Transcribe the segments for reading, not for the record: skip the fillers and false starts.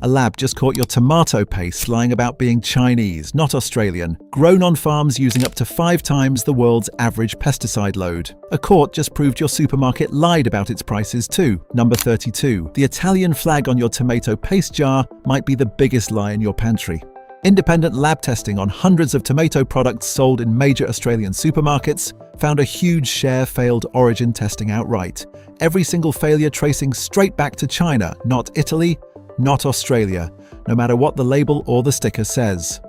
A lab just caught your tomato paste lying about being Chinese, not Australian, grown on farms using up to 5 times the world's average pesticide load. A court just proved your supermarket lied about its prices too. Number 32. The Italian flag on your tomato paste jar might be the biggest lie in your pantry. Independent lab testing on hundreds of tomato products sold in major Australian supermarkets found a huge share failed origin testing outright. Every single failure tracing straight back to China, not Italy, not Australia, no matter what the label or the sticker says.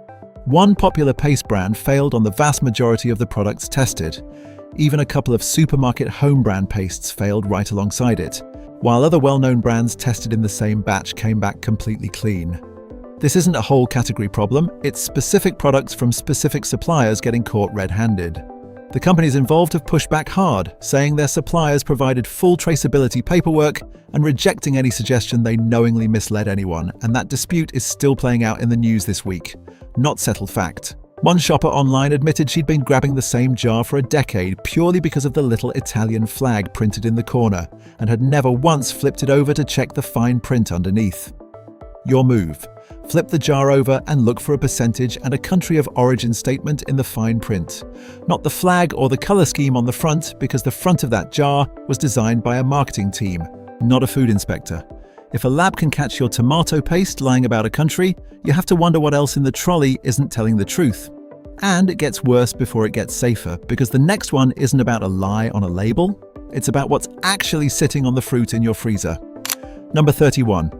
One popular paste brand failed on the vast majority of the products tested. Even a couple of supermarket home brand pastes failed right alongside it, while other well-known brands tested in the same batch came back completely clean. This isn't a whole category problem, it's specific products from specific suppliers getting caught red-handed. The companies involved have pushed back hard, saying their suppliers provided full traceability paperwork and rejecting any suggestion they knowingly misled anyone, and that dispute is still playing out in the news this week. Not settled fact. One shopper online admitted she'd been grabbing the same jar for a decade purely because of the little Italian flag printed in the corner, and had never once flipped it over to check the fine print underneath. Your move. Flip the jar over and look for a percentage and a country of origin statement in the fine print. Not the flag or the color scheme on the front, because the front of that jar was designed by a marketing team, not a food inspector. If a lab can catch your tomato paste lying about a country, you have to wonder what else in the trolley isn't telling the truth. And it gets worse before it gets safer, because the next one isn't about a lie on a label, it's about what's actually sitting on the fruit in your freezer. Number 31.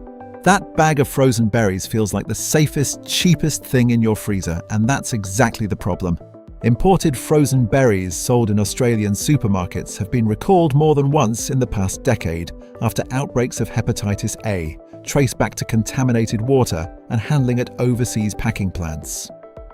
That bag of frozen berries feels like the safest, cheapest thing in your freezer, and that's exactly the problem. Imported frozen berries sold in Australian supermarkets have been recalled more than once in the past decade after outbreaks of Hepatitis A, traced back to contaminated water and handling at overseas packing plants.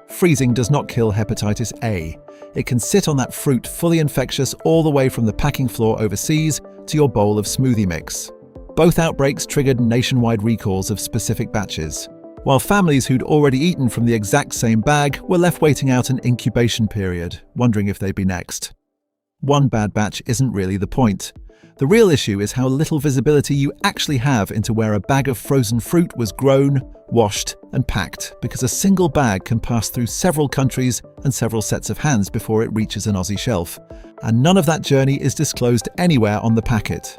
Freezing does not kill Hepatitis A. It can sit on that fruit fully infectious all the way from the packing floor overseas to your bowl of smoothie mix. Both outbreaks triggered nationwide recalls of specific batches, while families who'd already eaten from the exact same bag were left waiting out an incubation period, wondering if they'd be next. One bad batch isn't really the point. The real issue is how little visibility you actually have into where a bag of frozen fruit was grown, washed, and packed, because a single bag can pass through several countries and several sets of hands before it reaches an Aussie shelf, and none of that journey is disclosed anywhere on the packet.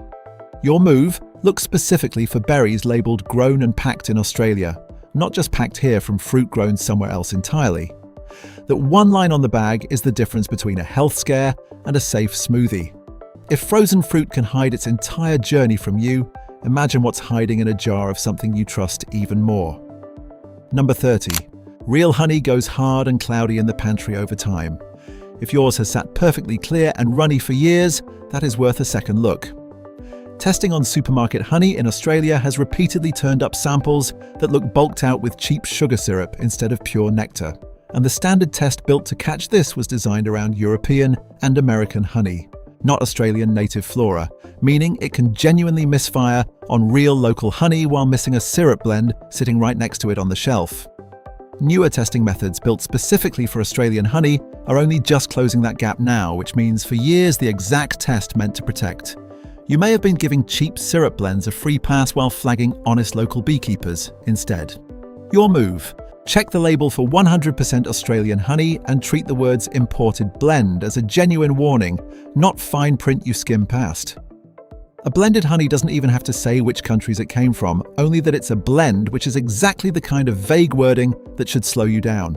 Your move? Look specifically for berries labelled grown and packed in Australia, not just packed here from fruit grown somewhere else entirely. That one line on the bag is the difference between a health scare and a safe smoothie. If frozen fruit can hide its entire journey from you, imagine what's hiding in a jar of something you trust even more. Number 30. Real honey goes hard and cloudy in the pantry over time. If yours has sat perfectly clear and runny for years, that is worth a second look. Testing on supermarket honey in Australia has repeatedly turned up samples that look bulked out with cheap sugar syrup instead of pure nectar. And the standard test built to catch this was designed around European and American honey, not Australian native flora, meaning it can genuinely misfire on real local honey while missing a syrup blend sitting right next to it on the shelf. Newer testing methods built specifically for Australian honey are only just closing that gap now, which means for years the exact test meant to protect. You may have been giving cheap syrup blends a free pass while flagging honest local beekeepers instead. Your move. Check the label for 100% Australian honey and treat the words imported blend as a genuine warning, not fine print you skim past. A blended honey doesn't even have to say which countries it came from, only that it's a blend, which is exactly the kind of vague wording that should slow you down.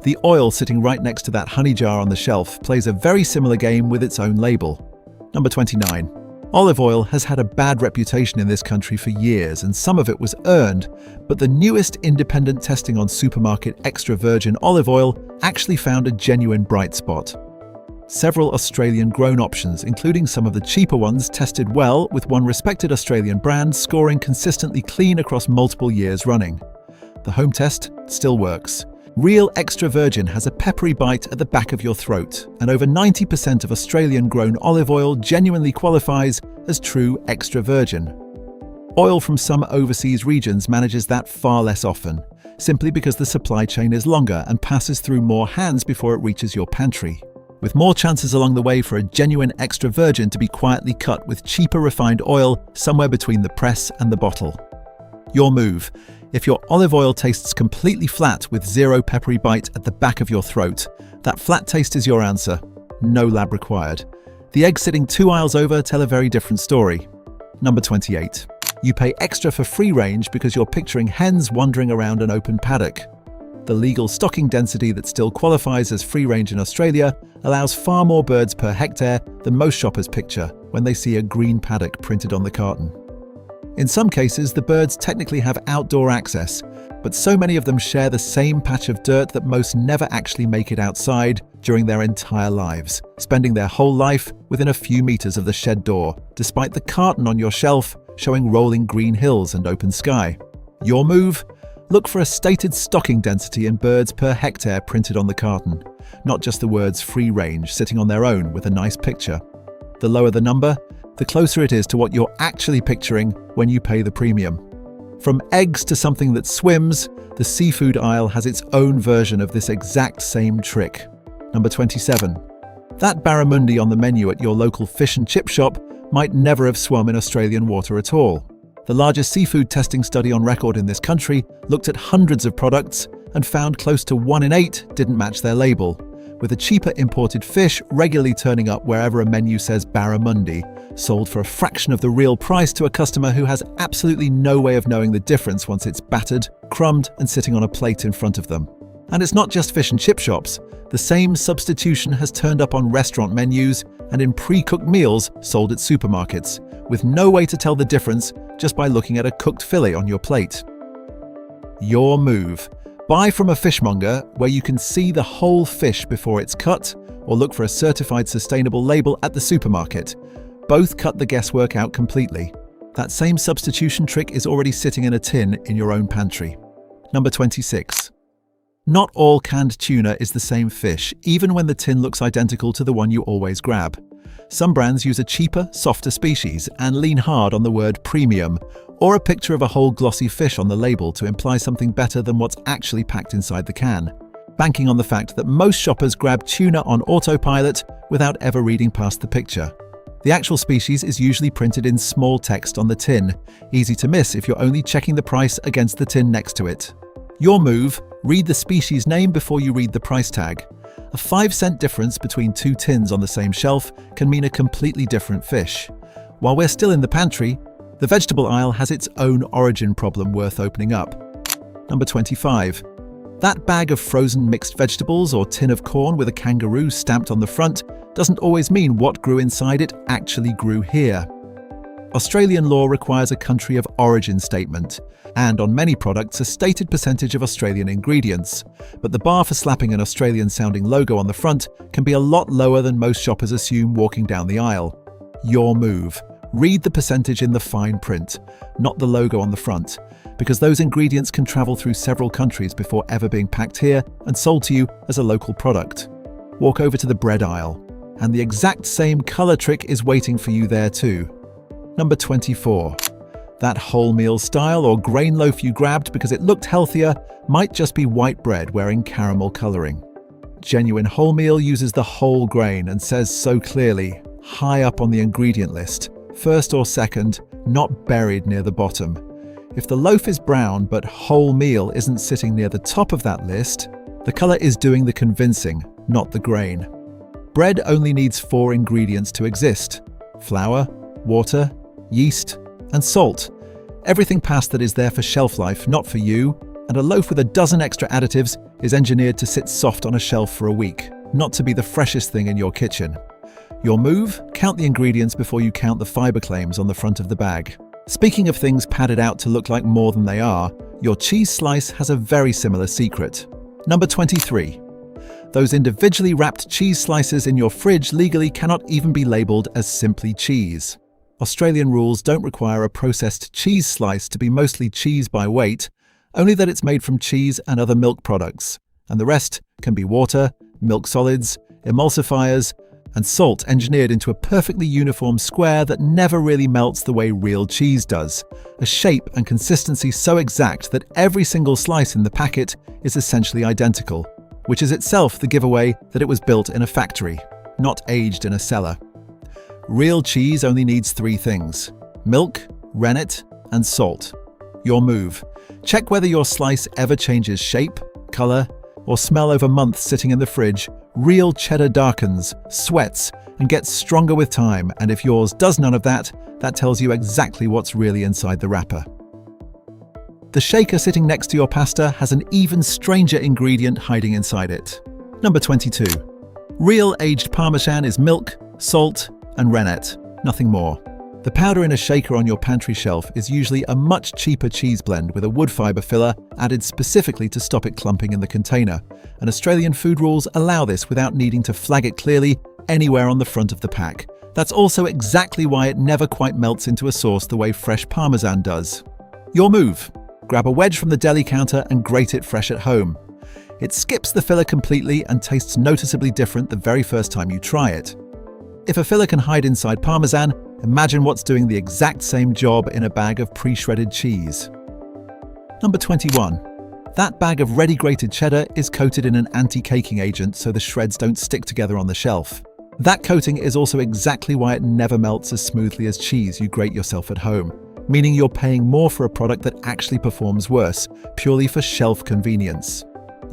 The oil sitting right next to that honey jar on the shelf plays a very similar game with its own label. Number 29. Olive oil has had a bad reputation in this country for years, and some of it was earned, but the newest independent testing on supermarket extra virgin olive oil actually found a genuine bright spot. Several Australian-grown options, including some of the cheaper ones, tested well, with one respected Australian brand scoring consistently clean across multiple years running. The home test still works. Real extra virgin has a peppery bite at the back of your throat, and over 90% of Australian-grown olive oil genuinely qualifies as true extra virgin. Oil from some overseas regions manages that far less often, simply because the supply chain is longer and passes through more hands before it reaches your pantry, with more chances along the way for a genuine extra virgin to be quietly cut with cheaper refined oil somewhere between the press and the bottle. Your move. If your olive oil tastes completely flat with zero peppery bite at the back of your throat, that flat taste is your answer. No lab required. The eggs sitting 2 aisles over tell a very different story. Number 28. You pay extra for free range because you're picturing hens wandering around an open paddock. The legal stocking density that still qualifies as free range in Australia allows far more birds per hectare than most shoppers picture when they see a green paddock printed on the carton. In some cases, the birds technically have outdoor access, but so many of them share the same patch of dirt that most never actually make it outside during their entire lives, spending their whole life within a few meters of the shed door, despite the carton on your shelf showing rolling green hills and open sky. Your move? Look for a stated stocking density in birds per hectare printed on the carton, not just the words free range sitting on their own with a nice picture. The lower the number, the closer it is to what you're actually picturing when you pay the premium. From eggs to something that swims, the seafood aisle has its own version of this exact same trick. Number 27. That barramundi on the menu at your local fish and chip shop might never have swum in Australian water at all. The largest seafood testing study on record in this country looked at hundreds of products and found close to 1 in 8 didn't match their label, with a cheaper imported fish regularly turning up wherever a menu says barramundi, sold for a fraction of the real price to a customer who has absolutely no way of knowing the difference once it's battered, crumbed, and sitting on a plate in front of them. And it's not just fish and chip shops. The same substitution has turned up on restaurant menus and in pre-cooked meals sold at supermarkets, with no way to tell the difference just by looking at a cooked fillet on your plate. Your move. Buy from a fishmonger where you can see the whole fish before it's cut, or look for a certified sustainable label at the supermarket. Both cut the guesswork out completely. That same substitution trick is already sitting in a tin in your own pantry. Number 26. Not all canned tuna is the same fish, even when the tin looks identical to the one you always grab. Some brands use a cheaper, softer species and lean hard on the word premium, or a picture of a whole glossy fish on the label to imply something better than what's actually packed inside the can, banking on the fact that most shoppers grab tuna on autopilot without ever reading past the picture. The actual species is usually printed in small text on the tin, easy to miss if you're only checking the price against the tin next to it. Your move: read the species name before you read the price tag. A 5-cent difference between two tins on the same shelf can mean a completely different fish. While we're still in the pantry, the vegetable aisle has its own origin problem worth opening up. Number 25. That bag of frozen mixed vegetables or tin of corn with a kangaroo stamped on the front doesn't always mean what grew inside it actually grew here. Australian law requires a country of origin statement, and on many products a stated percentage of Australian ingredients, but the bar for slapping an Australian-sounding logo on the front can be a lot lower than most shoppers assume walking down the aisle. Your move. Read the percentage in the fine print, not the logo on the front, because those ingredients can travel through several countries before ever being packed here and sold to you as a local product. Walk over to the bread aisle, and the exact same colour trick is waiting for you there too. Number 24. That wholemeal style or grain loaf you grabbed because it looked healthier might just be white bread wearing caramel colouring. Genuine wholemeal uses the whole grain and says so clearly, high up on the ingredient list, first or second, not buried near the bottom. If the loaf is brown but wholemeal isn't sitting near the top of that list, the colour is doing the convincing, not the grain. Bread only needs 4 ingredients to exist: flour, water, yeast, and salt. Everything past that is there for shelf life, not for you, and a loaf with a dozen extra additives is engineered to sit soft on a shelf for a week, not to be the freshest thing in your kitchen. Your move? Count the ingredients before you count the fibre claims on the front of the bag. Speaking of things padded out to look like more than they are, your cheese slice has a very similar secret. Number 23. Those individually wrapped cheese slices in your fridge legally cannot even be labelled as simply cheese. Australian rules don't require a processed cheese slice to be mostly cheese by weight, only that it's made from cheese and other milk products, and the rest can be water, milk solids, emulsifiers, and salt engineered into a perfectly uniform square that never really melts the way real cheese does, a shape and consistency so exact that every single slice in the packet is essentially identical, which is itself the giveaway that it was built in a factory, not aged in a cellar. Real cheese only needs 3 things: milk, rennet, and salt. Your move. Check whether your slice ever changes shape, color, or smell over months sitting in the fridge. Real cheddar darkens, sweats, and gets stronger with time, and if yours does none of that, that tells you exactly what's really inside the wrapper. The shaker sitting next to your pasta has an even stranger ingredient hiding inside it. Number 22. Real aged Parmesan is milk, salt, and rennet, nothing more. The powder in a shaker on your pantry shelf is usually a much cheaper cheese blend with a wood fibre filler added specifically to stop it clumping in the container, and Australian food rules allow this without needing to flag it clearly anywhere on the front of the pack. That's also exactly why it never quite melts into a sauce the way fresh Parmesan does. Your move. Grab a wedge from the deli counter and grate it fresh at home. It skips the filler completely and tastes noticeably different the very first time you try it. If a filler can hide inside Parmesan, imagine what's doing the exact same job in a bag of pre-shredded cheese. Number 21. That bag of ready grated cheddar is coated in an anti-caking agent so the shreds don't stick together on the shelf. That coating is also exactly why it never melts as smoothly as cheese you grate yourself at home, meaning you're paying more for a product that actually performs worse, purely for shelf convenience.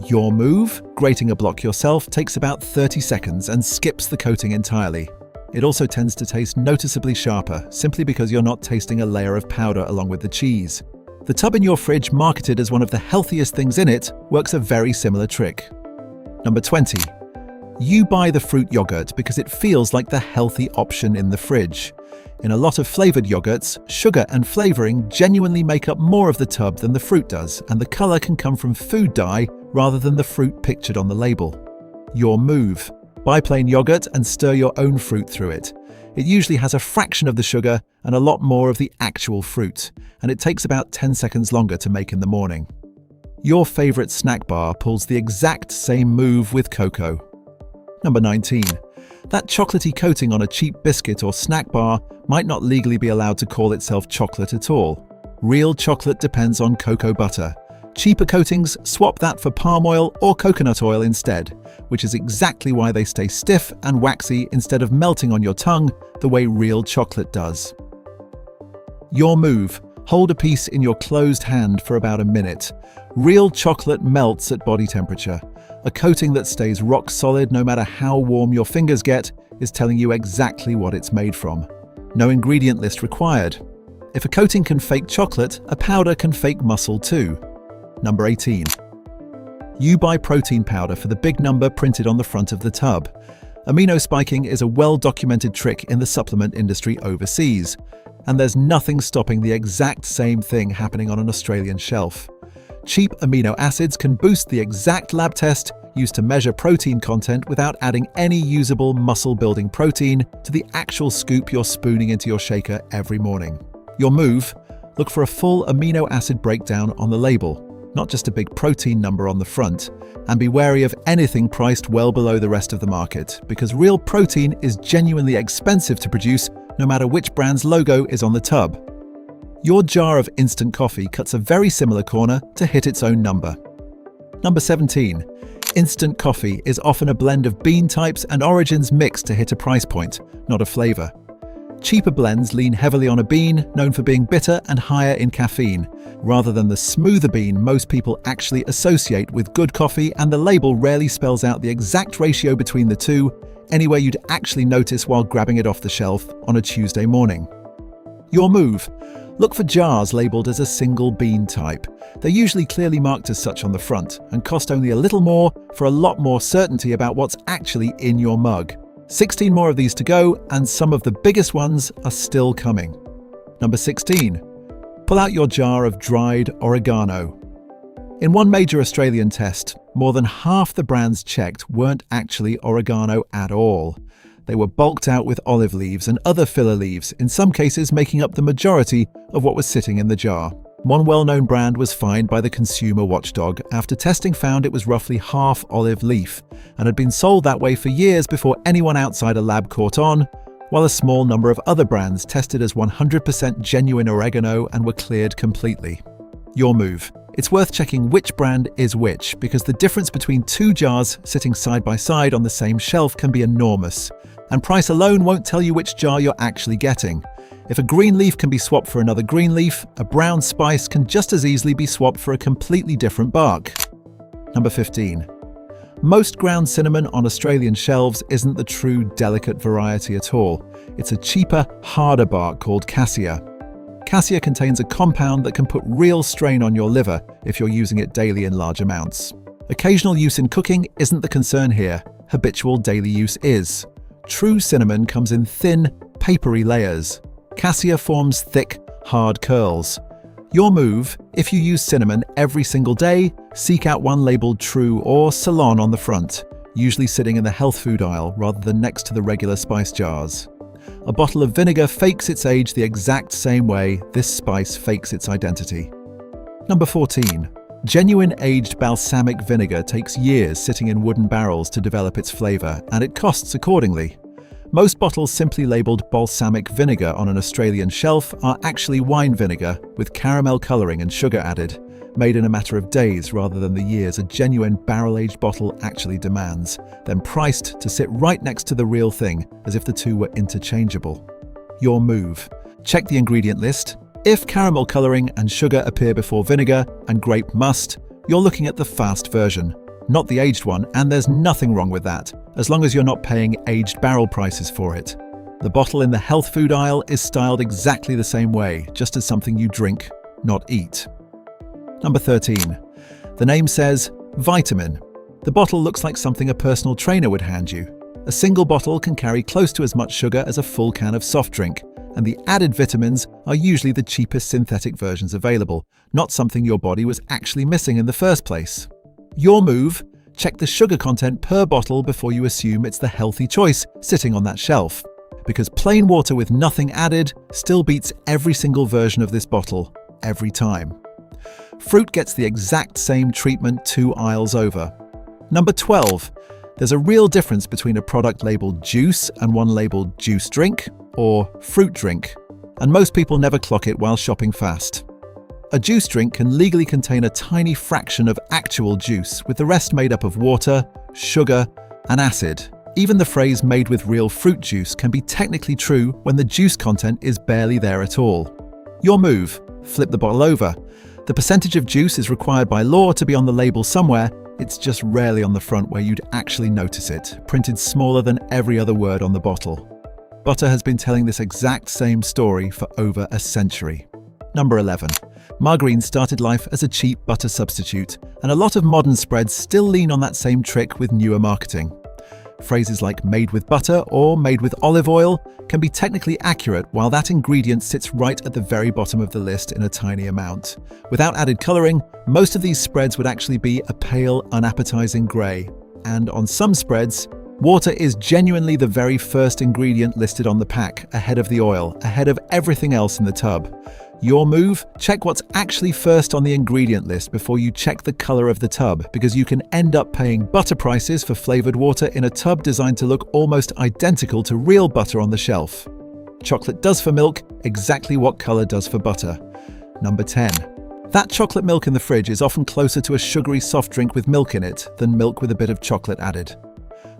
Your move? Grating a block yourself takes about 30 seconds and skips the coating entirely. It also tends to taste noticeably sharper, simply because you're not tasting a layer of powder along with the cheese. The tub in your fridge, marketed as one of the healthiest things in it, works a very similar trick. Number 20. You buy the fruit yogurt because it feels like the healthy option in the fridge. In a lot of flavored yogurts, sugar and flavoring genuinely make up more of the tub than the fruit does, and the color can come from food dye rather than the fruit pictured on the label. Your move. Buy plain yogurt and stir your own fruit through it. It usually has a fraction of the sugar and a lot more of the actual fruit, and it takes about 10 seconds longer to make in the morning. Your favorite snack bar pulls the exact same move with cocoa. Number 19. That chocolatey coating on a cheap biscuit or snack bar might not legally be allowed to call itself chocolate at all. Real chocolate depends on cocoa butter. Cheaper coatings swap that for palm oil or coconut oil instead, which is exactly why they stay stiff and waxy instead of melting on your tongue the way real chocolate does. Your move. Hold a piece in your closed hand for about a minute. Real chocolate melts at body temperature. A coating that stays rock solid no matter how warm your fingers get is telling you exactly what it's made from. No ingredient list required. If a coating can fake chocolate, a powder can fake muscle too. Number 18. You buy protein powder for the big number printed on the front of the tub. Amino spiking is a well-documented trick in the supplement industry overseas, and there's nothing stopping the exact same thing happening on an Australian shelf. Cheap amino acids can boost the exact lab test used to measure protein content without adding any usable muscle-building protein to the actual scoop you're spooning into your shaker every morning. Your move? Look for a full amino acid breakdown on the label, not just a big protein number on the front, and be wary of anything priced well below the rest of the market, because real protein is genuinely expensive to produce no matter which brand's logo is on the tub. Your jar of instant coffee cuts a very similar corner to hit its own number. Number 17. Instant coffee is often a blend of bean types and origins mixed to hit a price point, not a flavor. Cheaper blends lean heavily on a bean known for being bitter and higher in caffeine, rather than the smoother bean most people actually associate with good coffee, and the label rarely spells out the exact ratio between the two, anywhere you'd actually notice while grabbing it off the shelf on a Tuesday morning. Your move. Look for jars labeled as a single bean type. They're usually clearly marked as such on the front and cost only a little more for a lot more certainty about what's actually in your mug. 16 more of these to go, and some of the biggest ones are still coming. Number 16. Pull out your jar of dried oregano. In one major Australian test, more than half the brands checked weren't actually oregano at all. They were bulked out with olive leaves and other filler leaves, in some cases making up the majority of what was sitting in the jar. One well-known brand was fined by the consumer watchdog after testing found it was roughly half olive leaf and had been sold that way for years before anyone outside a lab caught on, while a small number of other brands tested as 100% genuine oregano and were cleared completely. Your move. It's worth checking which brand is which, because the difference between two jars sitting side by side on the same shelf can be enormous. And price alone won't tell you which jar you're actually getting. If a green leaf can be swapped for another green leaf, a brown spice can just as easily be swapped for a completely different bark. Number 15. Most ground cinnamon on Australian shelves isn't the true delicate variety at all. It's a cheaper, harder bark called cassia. Cassia contains a compound that can put real strain on your liver if you're using it daily in large amounts. Occasional use in cooking isn't the concern here. Habitual daily use is. True cinnamon comes in thin, papery layers. Cassia forms thick, hard curls. Your move, if you use cinnamon every single day, seek out one labelled True or Ceylon on the front, usually sitting in the health food aisle rather than next to the regular spice jars. A bottle of vinegar fakes its age the exact same way this spice fakes its identity. Number 14. Genuine aged balsamic vinegar takes years sitting in wooden barrels to develop its flavour, and it costs accordingly. Most bottles simply labelled balsamic vinegar on an Australian shelf are actually wine vinegar with caramel colouring and sugar added, made in a matter of days rather than the years a genuine barrel-aged bottle actually demands, then priced to sit right next to the real thing as if the two were interchangeable. Your move. Check the ingredient list. If caramel colouring and sugar appear before vinegar and grape must, you're looking at the fast version, not the aged one, and there's nothing wrong with that, as long as you're not paying aged barrel prices for it. The bottle in the health food aisle is styled exactly the same way, just as something you drink, not eat. Number 13. The name says vitamin. The bottle looks like something a personal trainer would hand you. A single bottle can carry close to as much sugar as a full can of soft drink, and the added vitamins are usually the cheapest synthetic versions available, not something your body was actually missing in the first place. Your move, check the sugar content per bottle before you assume it's the healthy choice sitting on that shelf. Because plain water with nothing added still beats every single version of this bottle, every time. Fruit gets the exact same treatment 2 aisles over. Number 12. There's a real difference between a product labelled juice and one labelled juice drink or fruit drink, and most people never clock it while shopping fast. A juice drink can legally contain a tiny fraction of actual juice, with the rest made up of water, sugar, and acid. Even the phrase "made with real fruit juice" can be technically true when the juice content is barely there at all. Your move, flip the bottle over. The percentage of juice is required by law to be on the label somewhere, it's just rarely on the front where you'd actually notice it, printed smaller than every other word on the bottle. Butter has been telling this exact same story for over a century. Number 11. Margarine started life as a cheap butter substitute, and a lot of modern spreads still lean on that same trick with newer marketing. Phrases like "made with butter" or "made with olive oil" can be technically accurate while that ingredient sits right at the very bottom of the list in a tiny amount. Without added colouring, most of these spreads would actually be a pale, unappetizing grey. And on some spreads, water is genuinely the very first ingredient listed on the pack, ahead of the oil, ahead of everything else in the tub. Your move? Check what's actually first on the ingredient list before you check the colour of the tub, because you can end up paying butter prices for flavoured water in a tub designed to look almost identical to real butter on the shelf. Chocolate does for milk exactly what colour does for butter. Number 10. That chocolate milk in the fridge is often closer to a sugary soft drink with milk in it than milk with a bit of chocolate added.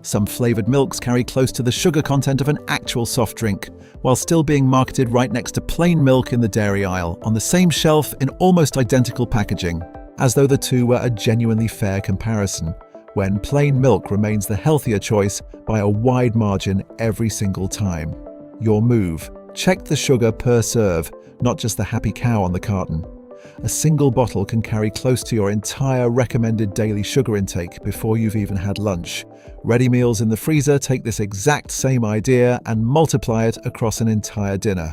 Some flavoured milks carry close to the sugar content of an actual soft drink, while still being marketed right next to plain milk in the dairy aisle, on the same shelf in almost identical packaging, as though the two were a genuinely fair comparison, when plain milk remains the healthier choice by a wide margin every single time. Your move. Check the sugar per serve, not just the happy cow on the carton. A single bottle can carry close to your entire recommended daily sugar intake before you've even had lunch. Ready meals in the freezer take this exact same idea and multiply it across an entire dinner.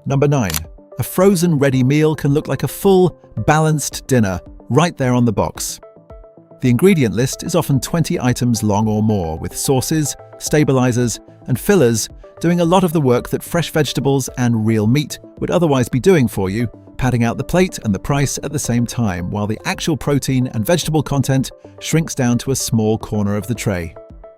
Number 9. A frozen ready meal can look like a full, balanced dinner right there on the box. The ingredient list is often 20 items long or more, with sauces, stabilizers, and fillers doing a lot of the work that fresh vegetables and real meat would otherwise be doing for you, padding out the plate and the price at the same time, while the actual protein and vegetable content shrinks down to a small corner of the tray.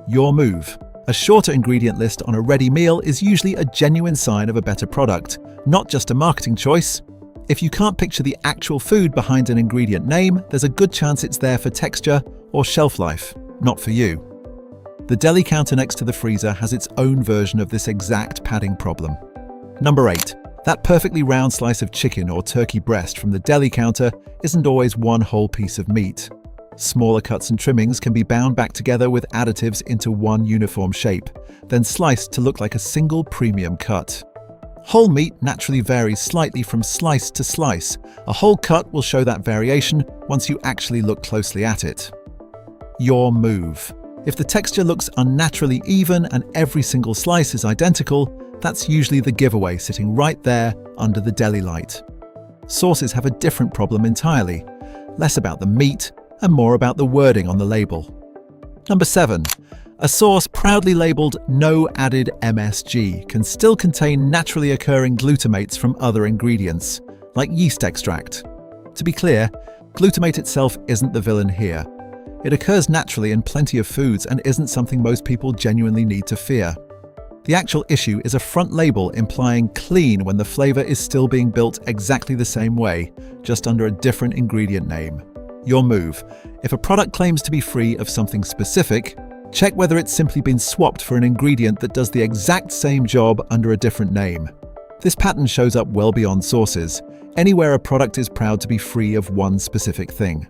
Your move. A shorter ingredient list on a ready meal is usually a genuine sign of a better product, not just a marketing choice. If you can't picture the actual food behind an ingredient name, there's a good chance it's there for texture or shelf life, not for you. The deli counter next to the freezer has its own version of this exact padding problem. Number 8. That perfectly round slice of chicken or turkey breast from the deli counter isn't always one whole piece of meat. Smaller cuts and trimmings can be bound back together with additives into one uniform shape, then sliced to look like a single premium cut. Whole meat naturally varies slightly from slice to slice. A whole cut will show that variation once you actually look closely at it. Your move. If the texture looks unnaturally even and every single slice is identical, that's usually the giveaway sitting right there under the deli light. Sauces have a different problem entirely, less about the meat and more about the wording on the label. Number 7. A sauce proudly labeled no added MSG can still contain naturally occurring glutamates from other ingredients, like yeast extract. To be clear, glutamate itself isn't the villain here. It occurs naturally in plenty of foods and isn't something most people genuinely need to fear. The actual issue is a front label implying clean when the flavor is still being built exactly the same way, just under a different ingredient name. Your move. If a product claims to be free of something specific, check whether it's simply been swapped for an ingredient that does the exact same job under a different name. This pattern shows up well beyond sauces, anywhere a product is proud to be free of one specific thing.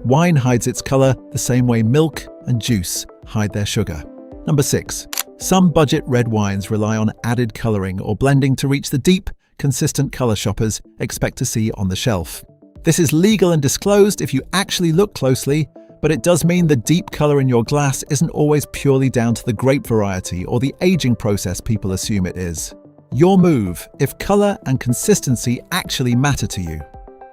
Wine hides its color the same way milk and juice hide their sugar. Number 6. Some budget red wines rely on added coloring or blending to reach the deep, consistent color shoppers expect to see on the shelf. This is legal and disclosed if you actually look closely, but it does mean the deep color in your glass isn't always purely down to the grape variety or the aging process people assume it is. Your move if color and consistency actually matter to you.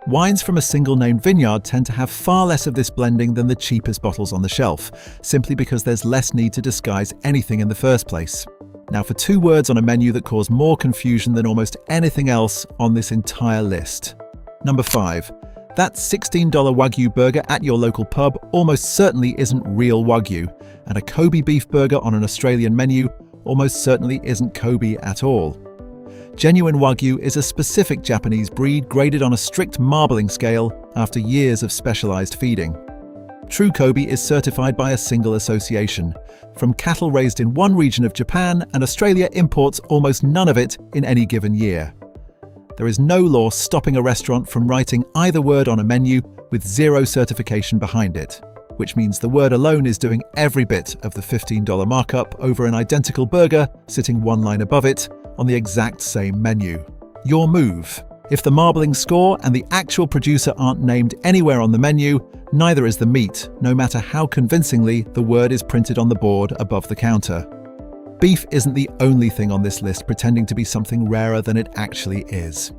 Wines from a single named vineyard tend to have far less of this blending than the cheapest bottles on the shelf, simply because there's less need to disguise anything in the first place. Now for 2 words on a menu that cause more confusion than almost anything else on this entire list. Number 5. That $16 Wagyu burger at your local pub almost certainly isn't real Wagyu, and a Kobe beef burger on an Australian menu almost certainly isn't Kobe at all. Genuine Wagyu is a specific Japanese breed graded on a strict marbling scale after years of specialized feeding. True Kobe is certified by a single association, from cattle raised in one region of Japan, and Australia imports almost none of it in any given year. There is no law stopping a restaurant from writing either word on a menu with 0 certification behind it, which means the word alone is doing every bit of the $15 markup over an identical burger sitting one line above it on the exact same menu. Your move. If the marbling score and the actual producer aren't named anywhere on the menu, neither is the meat, no matter how convincingly the word is printed on the board above the counter. Beef isn't the only thing on this list pretending to be something rarer than it actually is.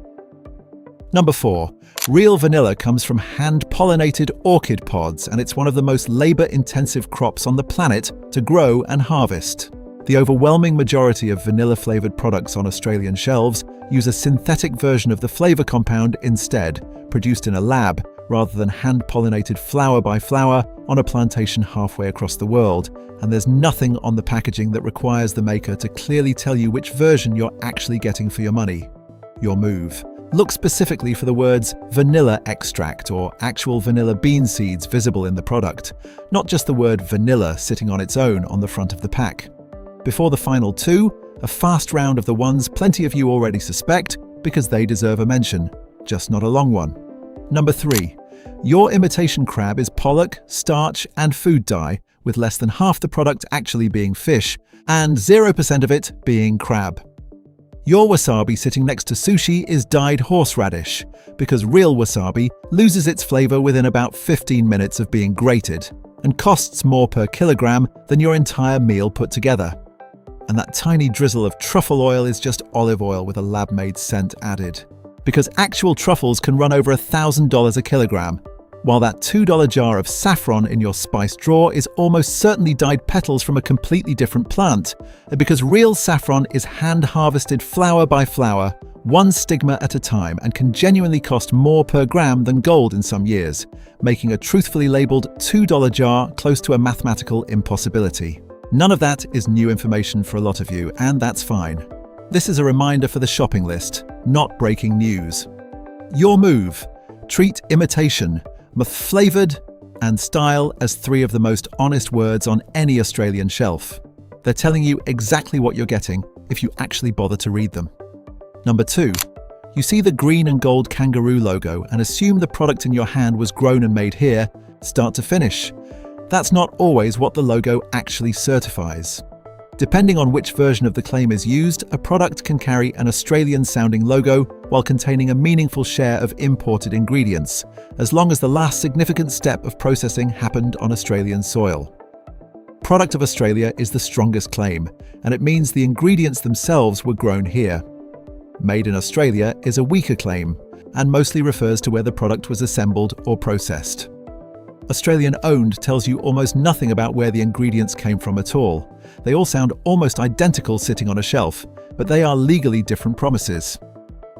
Number 4. Real vanilla comes from hand-pollinated orchid pods, and it's one of the most labor-intensive crops on the planet to grow and harvest. The overwhelming majority of vanilla-flavored products on Australian shelves use a synthetic version of the flavor compound instead, produced in a lab, rather than hand-pollinated flower by flower on a plantation halfway across the world, and there's nothing on the packaging that requires the maker to clearly tell you which version you're actually getting for your money. Your move. Look specifically for the words vanilla extract or actual vanilla bean seeds visible in the product, not just the word vanilla sitting on its own on the front of the pack. Before the final 2, a fast round of the ones plenty of you already suspect because they deserve a mention, just not a long one. Number 3. Your imitation crab is pollock, starch, and food dye, with less than half the product actually being fish, and 0% of it being crab. Your wasabi sitting next to sushi is dyed horseradish, because real wasabi loses its flavor within about 15 minutes of being grated, and costs more per kilogram than your entire meal put together. And that tiny drizzle of truffle oil is just olive oil with a lab-made scent added. Because actual truffles can run over $1,000 a kilogram, while that $2 jar of saffron in your spice drawer is almost certainly dyed petals from a completely different plant, and because real saffron is hand-harvested flower by flower, one stigma at a time, and can genuinely cost more per gram than gold in some years, making a truthfully labeled $2 jar close to a mathematical impossibility. None of that is new information for a lot of you, and that's fine. This is a reminder for the shopping list, not breaking news. Your move. Treat imitation, flavored, and style as three of the most honest words on any Australian shelf. They're telling you exactly what you're getting if you actually bother to read them. Number 2. You see the green and gold kangaroo logo and assume the product in your hand was grown and made here, start to finish. That's not always what the logo actually certifies. Depending on which version of the claim is used, a product can carry an Australian-sounding logo while containing a meaningful share of imported ingredients, as long as the last significant step of processing happened on Australian soil. Product of Australia is the strongest claim, and it means the ingredients themselves were grown here. Made in Australia is a weaker claim, and mostly refers to where the product was assembled or processed. Australian-owned tells you almost nothing about where the ingredients came from at all. They all sound almost identical sitting on a shelf, but they are legally different promises.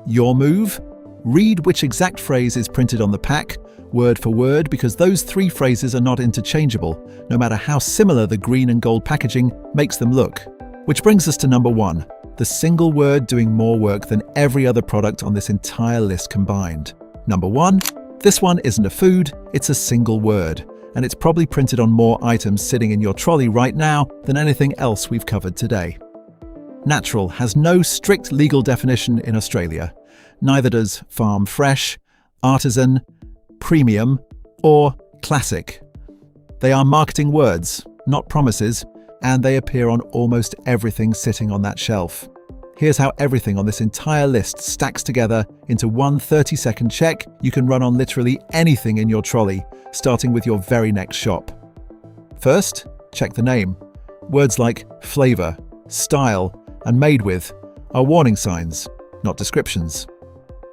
Your move? Read which exact phrase is printed on the pack, word for word, because those 3 phrases are not interchangeable, no matter how similar the green and gold packaging makes them look. Which brings us to number 1, the single word doing more work than every other product on this entire list combined. Number 1. This one isn't a food, it's a single word, and it's probably printed on more items sitting in your trolley right now than anything else we've covered today. Natural has no strict legal definition in Australia. Neither does farm fresh, artisan, premium, or classic. They are marketing words, not promises, and they appear on almost everything sitting on that shelf. Here's how everything on this entire list stacks together into one 30-second check you can run on literally anything in your trolley, starting with your very next shop. First, check the name. Words like flavor, style, and made with are warning signs, not descriptions.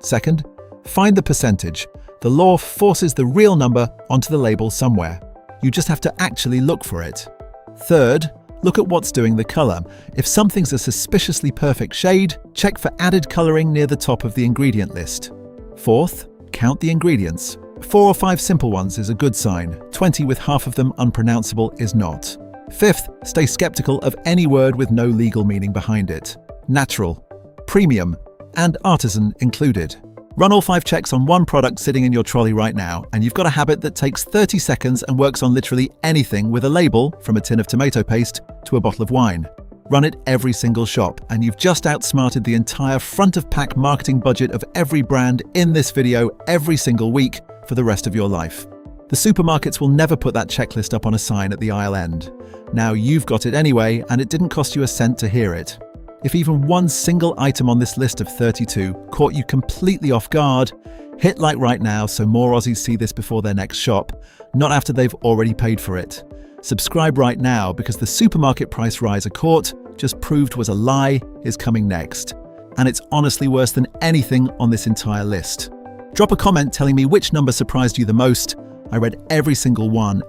Second, find the percentage. The law forces the real number onto the label somewhere. You just have to actually look for it. Third, look at what's doing the color. If something's a suspiciously perfect shade, check for added coloring near the top of the ingredient list. Fourth, count the ingredients. 4 or 5 simple ones is a good sign. 20 with half of them unpronounceable is not. Fifth, stay skeptical of any word with no legal meaning behind it. Natural, premium, and artisan included. Run all 5 checks on one product sitting in your trolley right now, and you've got a habit that takes 30 seconds and works on literally anything with a label, from a tin of tomato paste to a bottle of wine. Run it every single shop, and you've just outsmarted the entire front-of-pack marketing budget of every brand in this video every single week for the rest of your life. The supermarkets will never put that checklist up on a sign at the aisle end. Now you've got it anyway, and it didn't cost you a cent to hear it. If even one single item on this list of 32 caught you completely off guard, hit like right now so more Aussies see this before their next shop, not after they've already paid for it. Subscribe right now, because the supermarket price rise a court just proved was a lie is coming next. And it's honestly worse than anything on this entire list. Drop a comment telling me which number surprised you the most. I read every single one.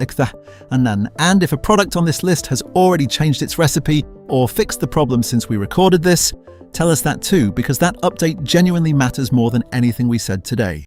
And if a product on this list has already changed its recipe or fixed the problem since we recorded this, tell us that too, because that update genuinely matters more than anything we said today.